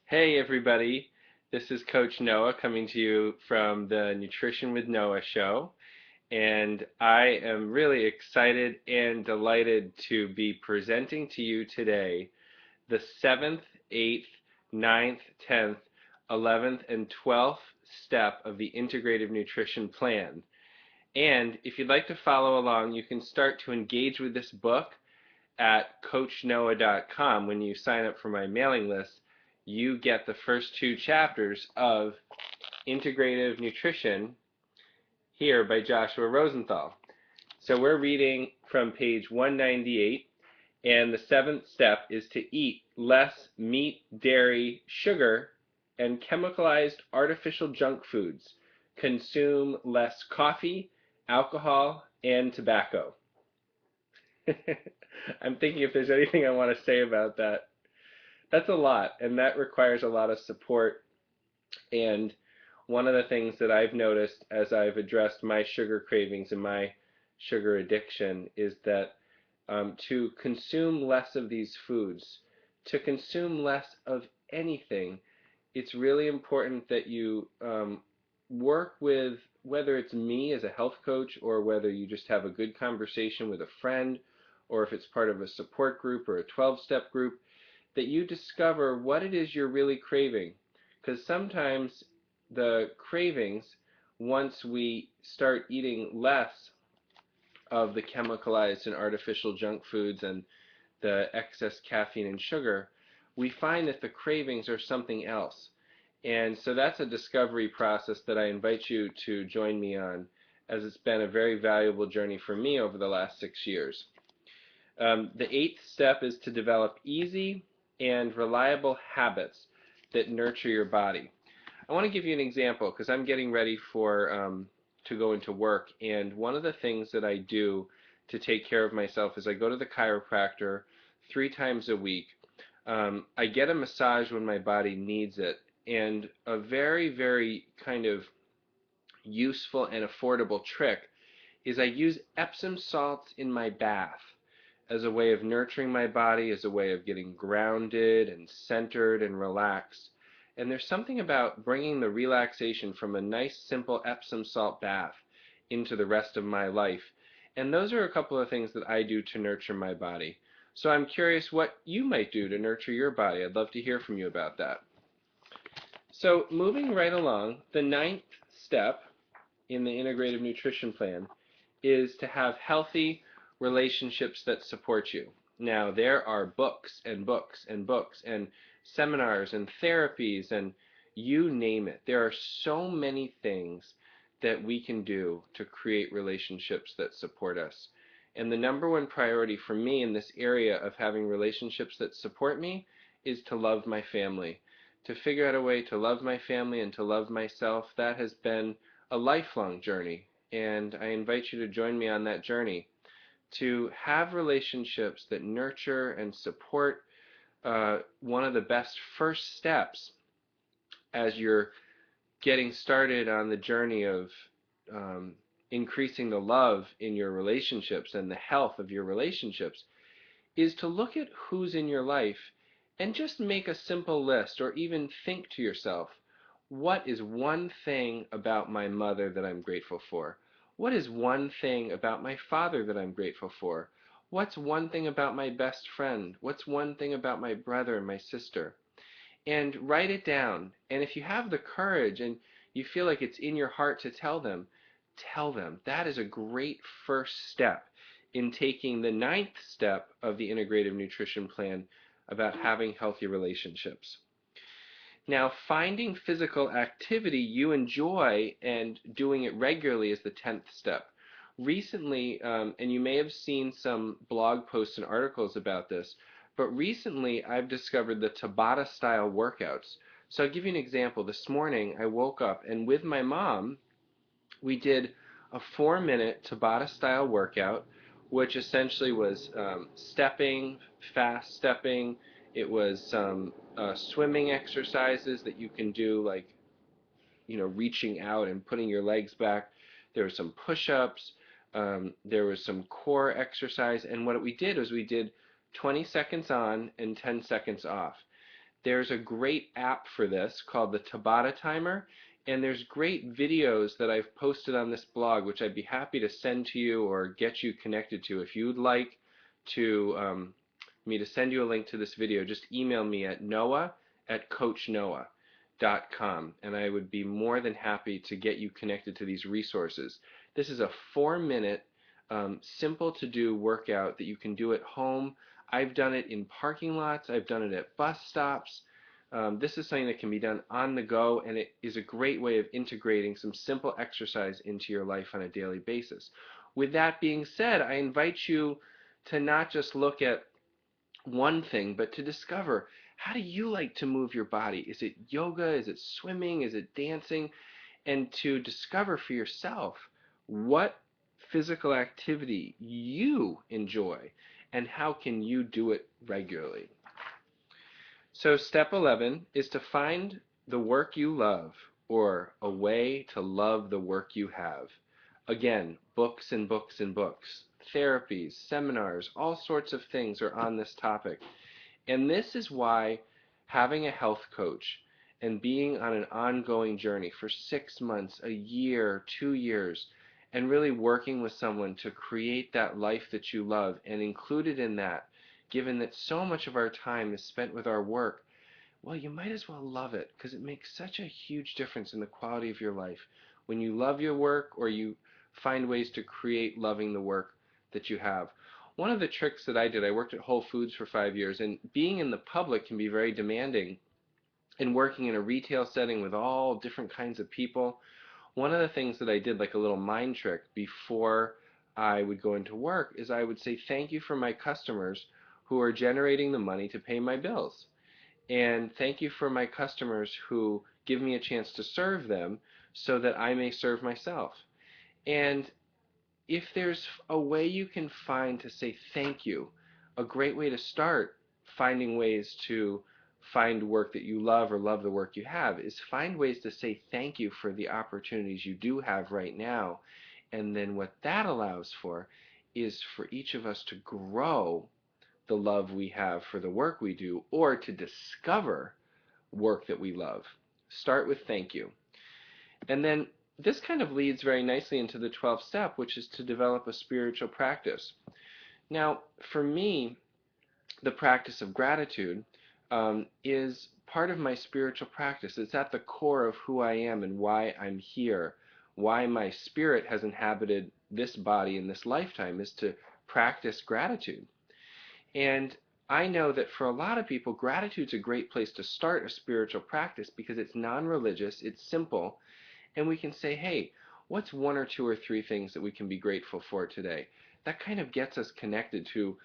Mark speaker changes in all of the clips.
Speaker 1: Hey everybody, this is Coach Noah coming to you from the Nutrition with Noah show, and I am really excited and delighted to be presenting to you today the 7th, 8th, ninth, 10th, 11th, and 12th step of the Integrative Nutrition Plan. And if you'd like to follow along, you can start to engage with this book at coachnoah.com. When you sign up for my mailing list, you get the first two chapters of Integrative Nutrition here by Joshua Rosenthal. So we're reading from page 198, and the seventh step is to eat less meat, dairy, sugar, and chemicalized artificial junk foods. Consume less coffee, alcohol, and tobacco. I'm thinking if there's anything I want to say about that. That's a lot, and that requires a lot of support. And one of the things that I've noticed as I've addressed my sugar cravings and my sugar addiction is that to consume less of these foods, to consume less of anything, it's really important that you work with, whether it's me as a health coach or whether you just have a good conversation with a friend, or if it's part of a support group or a 12-step group, that you discover what it is you're really craving. Because sometimes the cravings, once we start eating less of the chemicalized and artificial junk foods and the excess caffeine and sugar, we find that the cravings are something else. And so that's a discovery process that I invite you to join me on, as it's been a very valuable journey for me over the last 6 years. The eighth step is to develop easy and reliable habits that nurture your body. I want to give you an example because I'm getting ready for to go into work, and one of the things that I do to take care of myself is I go to the chiropractor 3 times a week. I get a massage when my body needs it, and a very, very kind of useful and affordable trick is I use Epsom salts in my bath as a way of nurturing my body, as a way of getting grounded and centered and relaxed. And there's something about bringing the relaxation from a nice, simple Epsom salt bath into the rest of my life. And those are a couple of things that I do to nurture my body. So I'm curious what you might do to nurture your body. I'd love to hear from you about that. So moving right along, the ninth step in the Integrative Nutrition Plan is to have healthy relationships that support you. Now, there are books and books and books and seminars and therapies and you name it. There are so many things that we can do to create relationships that support us. And the number one priority for me in this area of having relationships that support me is to love my family. To figure out a way to love my family and to love myself, that has been a lifelong journey, and I invite you to join me on that journey to have relationships that nurture and support. One of the best first steps as you're getting started on the journey of increasing the love in your relationships and the health of your relationships is to look at who's in your life and just make a simple list, or even think to yourself, what is one thing about my mother that I'm grateful for? What is one thing about my father that I'm grateful for? What's one thing about my best friend? What's one thing about my brother and my sister? And write it down. And if you have the courage and you feel like it's in your heart to tell them, tell them. That is a great first step in taking the ninth step of the Integrative Nutrition Plan about having healthy relationships. Now, finding physical activity you enjoy and doing it regularly is the 10th step. Recently, and you may have seen some blog posts and articles about this, but recently I've discovered the Tabata style workouts. So I'll give you an example. This morning I woke up and with my mom we did a 4-minute Tabata style workout, which essentially was stepping, fast stepping. It was some swimming exercises that you can do, like reaching out and putting your legs back. There were some push-ups. There was some core exercise, and what we did was we did 20 seconds on and 10 seconds off. There's a great app for this called the Tabata Timer, and there's great videos that I've posted on this blog, which I'd be happy to send to you or get you connected to. If you'd like to me to send you a link to this video, just email me at noah@coachnoah.com, and I would be more than happy to get you connected to these resources. This is a 4-minute, simple to do workout that you can do at home. I've done it in parking lots. I've done it at bus stops. This is something that can be done on the go, and it is a great way of integrating some simple exercise into your life on a daily basis. With that being said, I invite you to not just look at one thing, but to discover, how do you like to move your body? Is it yoga? Is it swimming? Is it dancing? And to discover for yourself what physical activity you enjoy and how can you do it regularly. So step 11 is to find the work you love, or a way to love the work you have. Again, books and books and books, therapies, seminars, all sorts of things are on this topic. And this is why having a health coach and being on an ongoing journey for 6 months, a year, 2 years, and really working with someone to create that life that you love, and included in that, given that so much of our time is spent with our work, well, you might as well love it, because it makes such a huge difference in the quality of your life when you love your work, or you find ways to create loving the work that you have. One of the tricks that I did, I worked at Whole Foods for 5 years, and being in the public can be very demanding, and working in a retail setting with all different kinds of people. One of the things that I did, like a little mind trick before I would go into work, is I would say thank you for my customers who are generating the money to pay my bills. And thank you for my customers who give me a chance to serve them so that I may serve myself. And if there's a way you can find to say thank you, a great way to start finding ways to find work that you love, or love the work you have, is find ways to say thank you for the opportunities you do have right now. And then what that allows for is for each of us to grow the love we have for the work we do, or to discover work that we love. Start with thank you. And then this kind of leads very nicely into the 12th step, which is to develop a spiritual practice. Now, for me, the practice of gratitude is part of my spiritual practice. It's at the core of who I am and why I'm here, why my spirit has inhabited this body in this lifetime, is to practice gratitude. And I know that for a lot of people, gratitude's a great place to start a spiritual practice, because it's non-religious, it's simple, and we can say, hey, what's one or two or three things that we can be grateful for today? That kind of gets us connected to,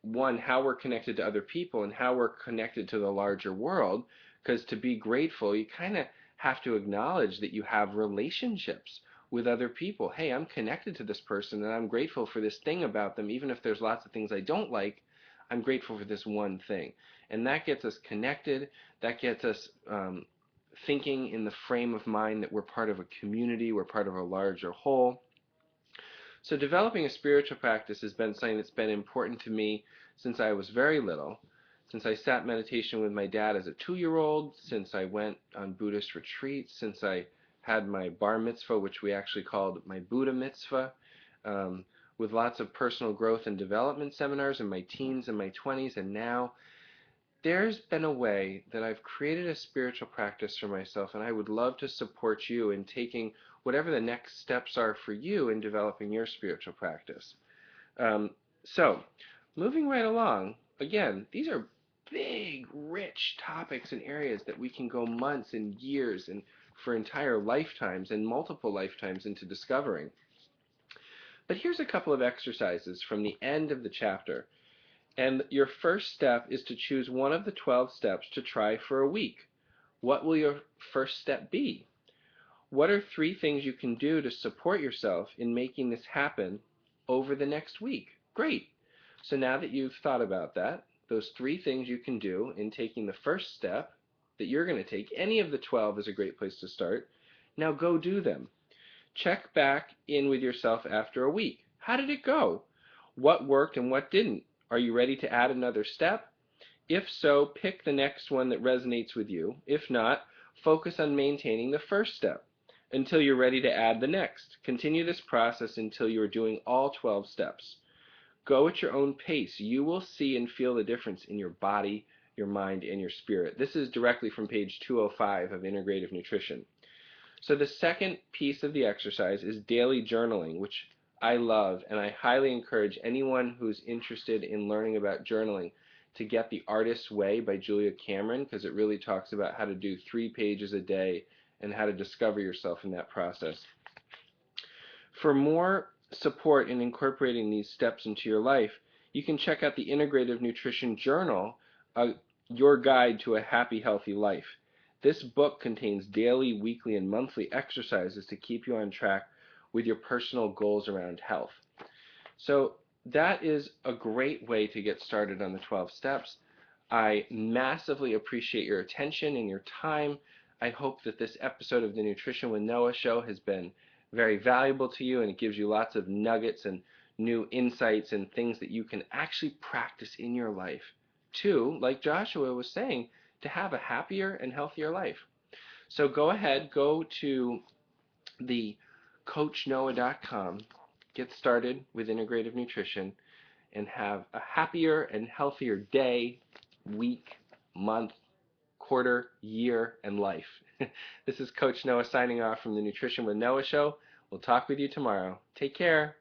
Speaker 1: one, how we're connected to other people and how we're connected to the larger world, because to be grateful, you kind of have to acknowledge that you have relationships with other people. Hey, I'm connected to this person and I'm grateful for this thing about them. Even if there's lots of things I don't like, I'm grateful for this one thing. And that gets us connected. That gets us thinking in the frame of mind that we're part of a community, we're part of a larger whole. So developing a spiritual practice has been something that's been important to me since I was very little, since I sat meditation with my dad as a 2-year-old, since I went on Buddhist retreats, since I had my bar mitzvah, which we actually called my Buddha mitzvah, with lots of personal growth and development seminars in my teens and my 20s, and now there's been a way that I've created a spiritual practice for myself, and I would love to support you in taking whatever the next steps are for you in developing your spiritual practice. So, moving right along, again, these are big, rich topics and areas that we can go months and years and for entire lifetimes and multiple lifetimes into discovering. But here's a couple of exercises from the end of the chapter. And your first step is to choose one of the 12 steps to try for a week. What will your first step be? What are 3 things you can do to support yourself in making this happen over the next week? Great. So now that you've thought about that, those 3 things you can do in taking the first step that you're going to take, any of the 12 is a great place to start. Now go do them. Check back in with yourself after a week. How did it go? What worked and what didn't? Are you ready to add another step? If so, pick the next one that resonates with you. If not, focus on maintaining the first step until you're ready to add the next. Continue this process until you are doing all 12 steps. Go at your own pace. You will see and feel the difference in your body, your mind, and your spirit. This is directly from page 205 of Integrative Nutrition. So the second piece of the exercise is daily journaling, which I love, and I highly encourage anyone who's interested in learning about journaling to get The Artist's Way by Julia Cameron, because it really talks about how to do 3 pages a day and how to discover yourself in that process. For more support in incorporating these steps into your life, you can check out the Integrative Nutrition Journal, Your Guide to a Happy, Healthy Life. This book contains daily, weekly, and monthly exercises to keep you on track with your personal goals around health. So that is a great way to get started on the 12 steps. I massively appreciate your attention and your time. I hope that this episode of the Nutrition with Noah show has been very valuable to you, and it gives you lots of nuggets and new insights and things that you can actually practice in your life to, like Joshua was saying, to have a happier and healthier life. So go ahead, go to the coachnoah.com, get started with integrative nutrition, and have a happier and healthier day, week, month, quarter, year, and life. This is Coach Noah signing off from the Nutrition with Noah show. We'll talk with you tomorrow. Take care.